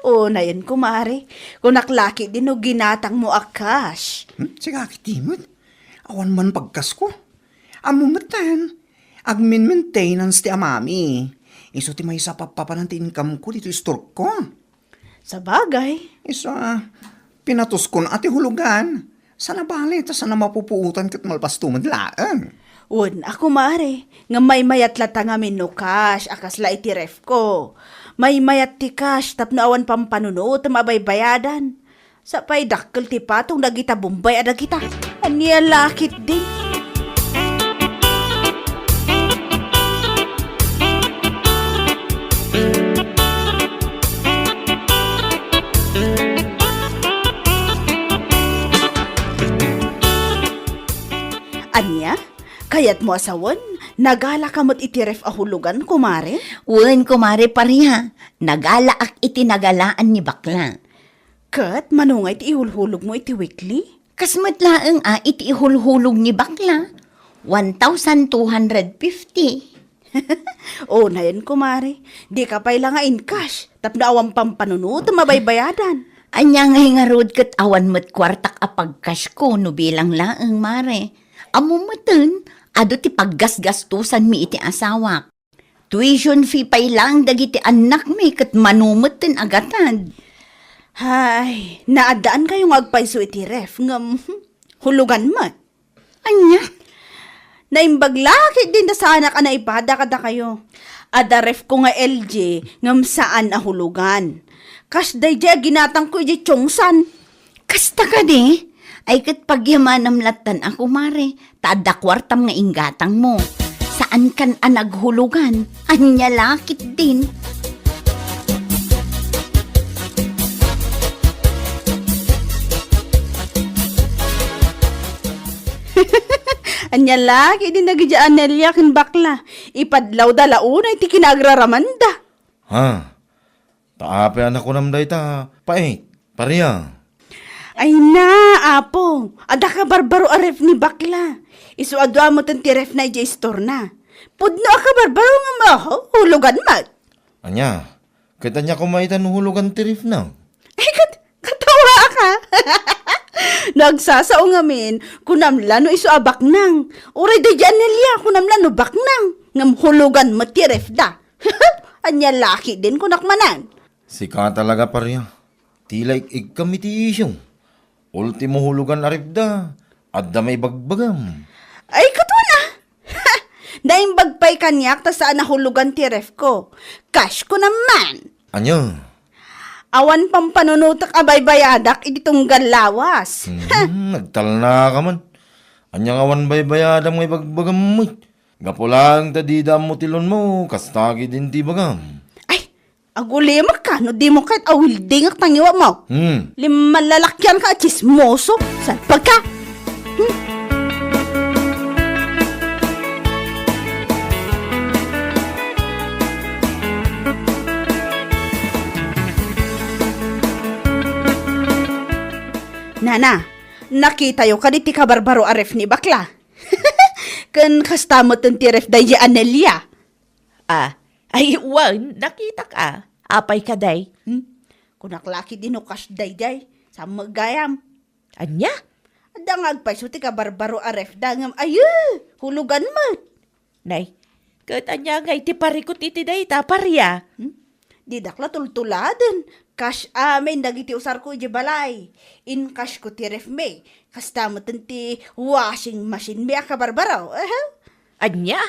O na yan kumare. Kung naklaki din o ginatang mo akas. Sige, kitimot. Awan man pagkas ko. Amumatan. Agmin maintenance ti amami. Iso ti may sa papapan ti income ko dito istork ko. Sa bagay. Iso pinatos ko na ati hulugan. Sana bali, ta sana mapupuutan kat malpastuman laan. Un, ako mare, nga may mayat lata nga no cash, akas la iti ref ko. May mayat ti cash, tapno awan pampanuno, tamabaybayadan. Sa pay dakkel ti patong dagita bumbay ada kita. Aniya lakit din. Anya? Kayat mo asawan? Nagala kamot iti ref ahulugan, kumare? Uwan, kumare pariha. Nagala ak iti nagalaan ni bakla. Kat, manungay ti ihulhulog mo iti weekly? Kasmat laeng iti ihulhulog ni bakla. 1,250. O, na yan, kumare. Di ka pa'y lang nga in cash. Tapno awang pampanunod, mabaybayadan. Anya nga rod kat awan mat kwartak apagkas ko no bilang laeng mare. Amumatan, ado ti paggasgastusan mi iti asawak. Tuition fee pa'y lang dagiti anak mi kat manumatan agatan. Hay, naadaan kayong agpaiso iti ref. Ngam, hulugan mat. Anya? Naimbaglaki din da sa anak na ipada kada kayo. Ada ref ko nga LJ, ngam saan ahulugan. Kas day jay ginatang ko iti chongsan. Kasta ka di? Ay kat pagyamanam latan ako mare, tada kwartam nga inggatang mo. Saan kan naghulugan? Anya lakit din. Anya laki din nagijaan Nelia kin bakla. Ipadlaw dalauna iti kinagraramanda. Ha? Taape anak ko nam day ta. Pait, pariya. Ay na, apo. Ada ka barbaro a ref ni bakla. Isu adwa mo tan ti ref na ija store na. Pudno ka barbaro nga maho, hulugan mat. Anya, kita niya kumaitan hulugan tirif na. Ay, katawa ka. Nagsasaong amin, kunamla no isu abak nang. Uray da dyan Nelia, kunamla no bak nang. Ngam hulugan mo ti ref da. Anya laki din kunakmanan. Sika talaga pariya. Tilay kami ti isyong. Ultimo hulugan aribda. Adda may bagbagam. Ay, katwa na. Naimbagpay kanyak ta saan nahulugan ti ref ko. Cash ko naman. Anya? Awan pampanunutak abay-bayadak itong galawas. Nagtal na ka man. Anya awan baybayadam may bagbagam mo. Gapulang tadida mo tilon mo. Kastagi din ti bagam. Ay, agulima ka. No di mo kahit awilding at tangiwa mo. Limalalakyan ka at chismoso. Saan pagka? Nana, nakita yo kaditi ka barbaro aref ni bakla. Kan kastamot ng tiref dahi Anelia. Ay, wan, nakita ka. Apay ka day. Kunaklaki din o kas day sa magayam. Anya? Adang agpay ti ka barbaro aref dangam ayu, hulugan mat. Nay, kat anya nga iti parikot iti day ta pariya. Di dakla tultuladen. Cash amin dagiti usar ko iti balay. In cash ko ti ref me. Kastamot ti washing machine me ka barbaro. Anya?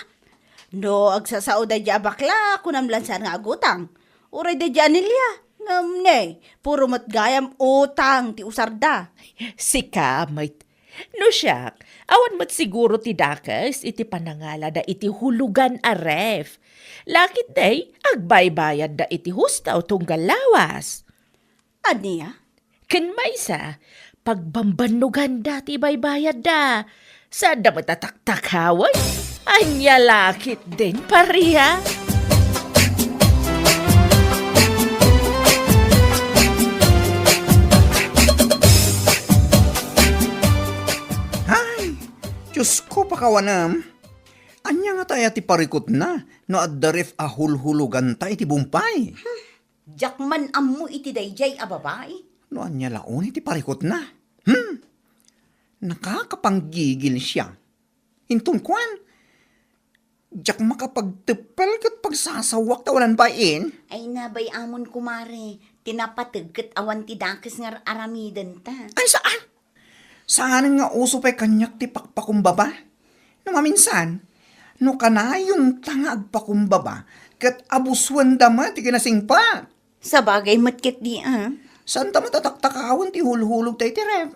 No, agsasao da dya bakla, kunam lansan nga agutang. Uray da dya Anelia. Ngam ne, puro matgayam utang ti usar da. Sika, mait. No siyak, awan mat siguro ti dakas iti panangala da iti hulugan a ref. Lakit day, agbaybayad da iti hustaw tunggal lawas. Aniya? Ken maysa, pagbambanugan da ti baybayad da. Saan da matataktakaway? Anya lakit din pariya. Diyos ko pakawanam. Anya nga tayo ti parikot na, no addaref ahulhulugan tayo ti bumpay. Jakman ammo iti dayjay a babae. No anya laon iti parikot na. Nakakapanggigil siya. Intun kwan, jak makapagtepel kat pagsasawak tawanan bain. Ay nabay amon kumare, tinapatag kat awan ti dakes nga aramidan ta. Ay saan? Saan nga uso pa'y kanyak ti pakpakumbaba? No maminsan, no kanayong tanga agpakumbaba, kat abuswan dama ti kinasingpa. Sa bagay matkit di Saan ta matataktakawon ti hulhulog tayo ti Rev?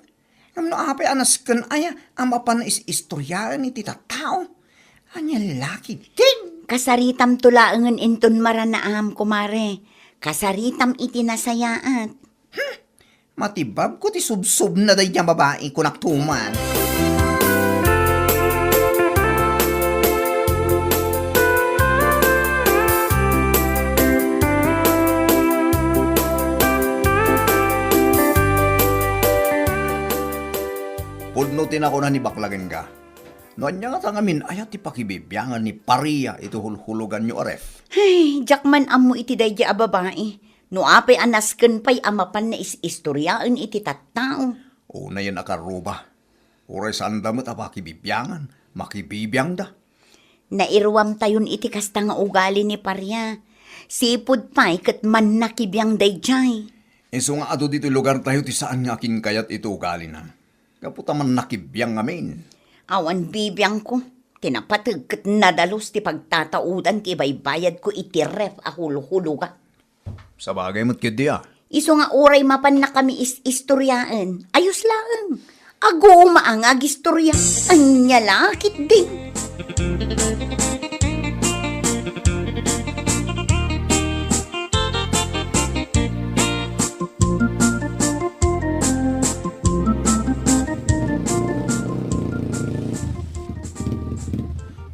Ngam no apay anas kan aya, ama pa na istoryaan ni ti tattao. Anya laki din. Kasaritam tulaangan inton maranaam kumare. Kasaritam iti nasayaat. Matibab ko ti subsub na day niyang babae ko naktuman. Pudnutin ako na ni baklagan ka. Noon niya nga tangamin ayat ti pakibibyangan ni Paria ito hulhulugan nyo aref. Ay, jakman amo iti dayja a babae. No apay anasken pay amapan na istoryaan iti tattao. Una yan akaruba. Uray saan damot a pakibibyangan, makibibiyang da. Nairwam tayon iti kasta nga ugali ni Parya. Sipod pay kat man nakibiyang dayjay. Iso nga ado dito lugar tayo ti saan nga akin kayat ito ugali na. Kaputa man nakibiyang ngamin. Awan bibiyang ko. Tinapatag kat nadalos ti pagtataudan ti baybayad ko iti ref a huluhuluga. Sa bagay mo't kid diya. Iso nga uray mapan na kami istoryaan. Ayos lang. Ago maangag istorya. Anya lakit din.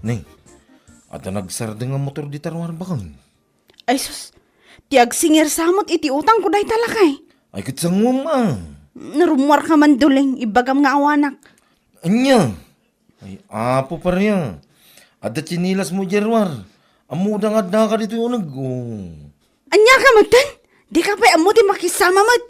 Ning, at nagsardeng ang motor di tarwar bakang. Ay sus, tiag singir samot iti utang ko day talakay. Ay kitsang ah. Narumwar ka man duling, ibagam nga awanak. Anya? Ay apo pa riya. Ada chinilas mo jerwar. Amuda nga da ka dito yung Anya ka magtan? Di ka pa amuti makisama mat.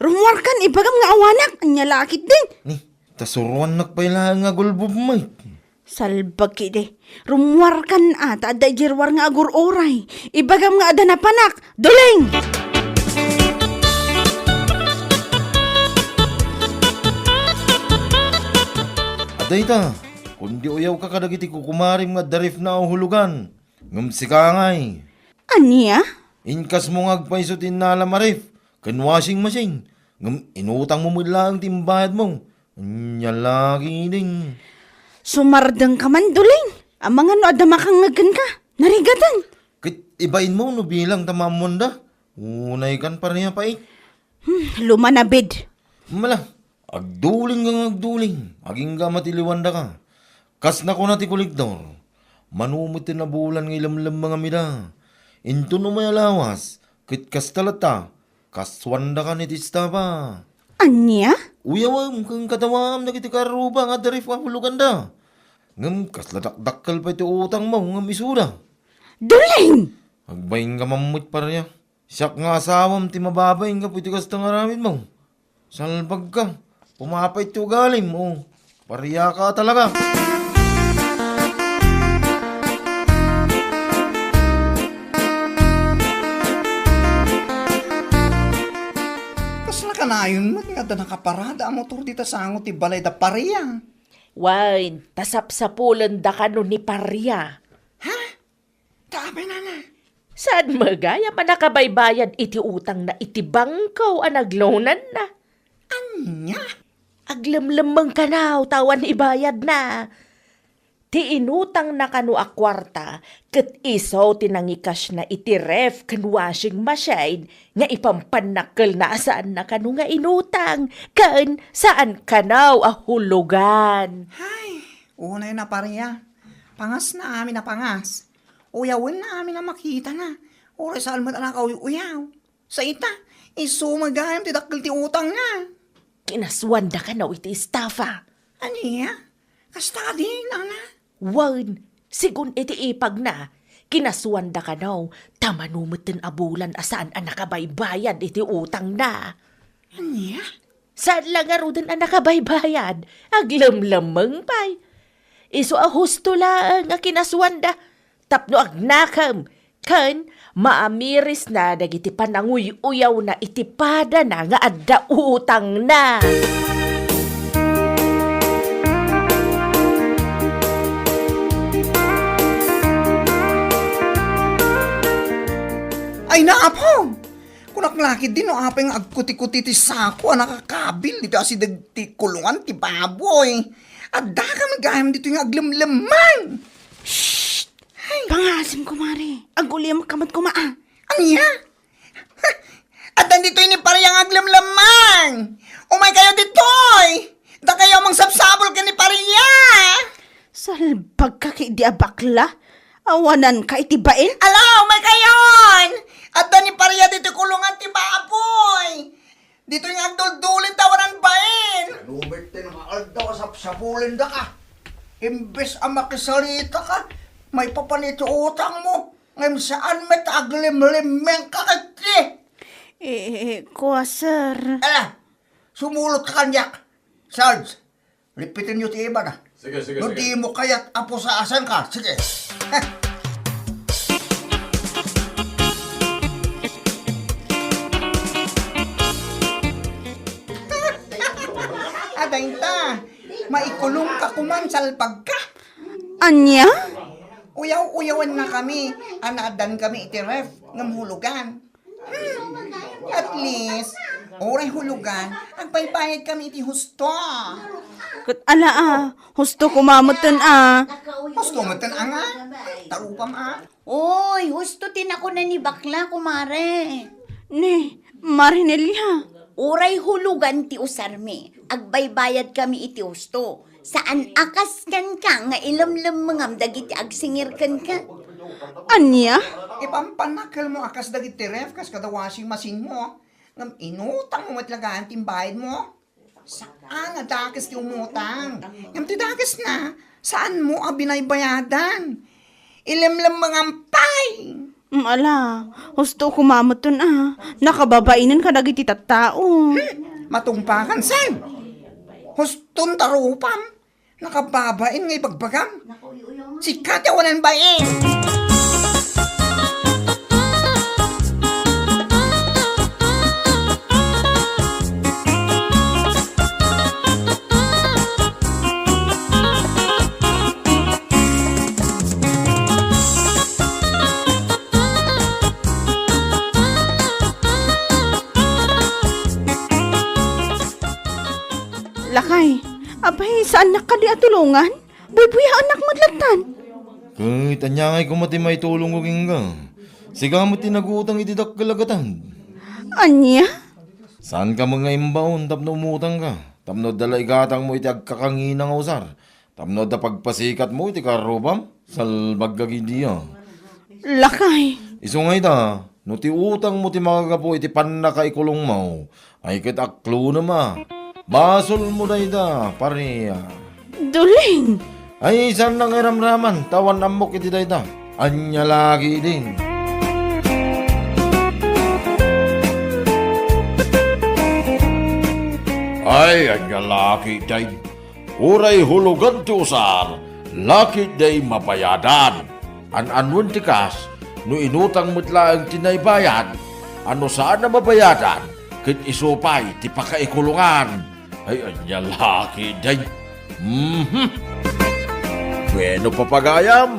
Rumwar kan, ibagam nga awanak. Anya lakit din. Ni, tasuruan nakpailahan nga gulbob mate. Salbag kide. Rumwar kan ata aday jirwar nga agur oray. Ibagam nga ada na panak. Duling! Aday ta, kundi uyaw ka kadagiti kukumarim nga darif na hulugan. Ngam sikangay. Anya? Inkas mo nga agpaisutin na alamarif. Kan washing machine. Ngam inutang mo mula ang timbayad mo. Anya lagi din. Sumardang ka man duling. Ang mga no ada makangagan ka. Narigatan. Kit ibain mo no bilang tamamunda. Unay kan pa niya pa eh. Lumanabid. Mala, agduling kang agduling. Aging ka matiliwanda ka. Kas na ko na ti kuligdor. Manumit na bulan ng ilamlam mga mida. Into no may alawas. Kit kas talata. Kaswanda ka ni tista pa. Anya? Uyawam kang katawam na kiti karuba nga darif ka hulugan da. Ngam kasladak-dakkal pa iti utang mo ngam isura. Duling! Agbayin ka mamut pa rin. Siyak nga asawam ti mababayin ka pwede kas tangaramin mo. Salbag ka. Pumapay ti ugalim mo. Pariya ka talaga. Kasla ka na yun, nga da nakaparada ang motor dita sa angot ti balay da Paria. Wine, tasap-sapulan da ka no ni Parya. Ha? Taabay na na. Saan magaya man nakabaybayan iti utang na iti bangkaw ang naglonan na? Anya? Aglamlamang ka na, tawan ibayad na. Ti inutang na kanu a kwarta, kat isaw tinangikas na iti ref kan washing machine, nga ipampanakal na saan na kanu nga inutang, kan saan kanaw a hulugan. Hay, unay na Paria. Pangas na amin na pangas. Uyawin na amin na makita na. Oray sa almat anak uyaw. Sa ita, isumagayam ti dakil ti utang na. Kinaswanda ka na iti estafa. Aniya? Kasta din, ana. Wan, sigun iti ipag na, kinaswanda ka na, tamanumutin abulan asaan ang nakabaybayan iti utang na. Aniya? Saan lang nga rudan ang nakabaybayan? Aglamlamang pay. Iso a husto lang nga kinaswanda. Tapno agnakam. Kan maamiris na dagiti pananguy-uyaw na itipada na nga adda utang na. Ay naapaw! Kunak lakid din no apeng agkuti-kuti ti sako nakakabil dito asi ti kulungan ti baboy. Adda ka magayam dito yung aglamlaman. Pangasim ko, Mari. Aguliyam kamot ko, maa. Aniya? At nandito ni pariyang aglamlaman. Umay kayo ditoy. Da kayo mang sabsabol ka ni pariya. Salbag ka kay di bakla. Awanan ka itibain. Ala, umay kayon. At ni pariya dito kulungan ti baboy. Dito yung agdul-dulin tawanan bain. Lumit din nga aldaw sabsabulin da ka. Imbes ang makisalita ka, may papanito utang mo. Ngayon saan may taglim-limeng kakati? Kuha, sir. Ala, sumulot ka kanyak. Sarge, lipitin nyo ti iba na. Sige. Nung di mo kaya't apo sa asan ka. Sige. Aday ta, maikulong ka kuman salpag ka. Anya? Uyaw-uyawan na kami. Anadan kami iti ref ng hulugan. At least, oray hulugan, agpaypayad kami iti husto. Kat ala husto kumamutan Husto mo tan nga? Tarupam Oy, husto tin ako na ni bakla, kumare. Ni, Marinelya. Uray hulugan ti usarme. Agbaybayad kami iti husto. Saan akas kan ka nga ilamlam mangam dagiti agsingir kan ka? Anya? Ipampanakal mo akas dagiti ref kas kada washing machine mo. Ngam inutang mo matlagaan timbayad mo. Saan nga dakas ti umutang? Ngam ti dakas na, saan mo binaybayadan? Ilamlam mangampay. Ala, husto kumamutan Nakababainan ka dagiti tattao. Matungpakan san? Huston tarupam. Nakababain ngay bagbagam. Sikat yawanan bain. Lakay, abay, saan nakadi atulungan? Bubuya anak madlatan. Kahit anyangay ko mati may tulong ko ka. Siga mo tinagutang itidak kalagatan. Anya? Saan ka mga imbaon tapno umutang ka? Tapno dala igatang mo iti agkakanginang usar. Tapno da pagpasikat mo iti karubam. Salbag kagidiya. Lakay. Isungay ta, no ti utang mo ti makagapo iti panakaikulong mo. Ay kitaklo na ma. Basol mo na ida, pareya. Duling. Ay, saan nang iramraman? Tawan amok iti dayda. Anya lagi din. Ay, anya laki day. Uray hulugan ti usar. Laki day mabayadan. An-anwen ti kas. No inutang mutla ang tinaybayan. Ano saan na mabayadan? Kit isupay ti pakaikulungan. Ay, anya laki day. Bueno papagayam,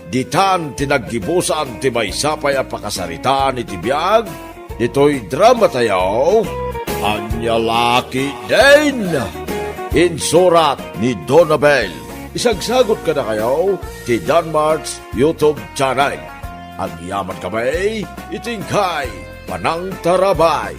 ditan tinaggibusan ti may sapay a pakasaritaan iti biyag, dito'y drama tayo, anya laki din. Insurat ni Donabel, isagsagot ka na kayo ti Danmarks YouTube channel. Ang yaman kamay, itingkay, panang tarabay.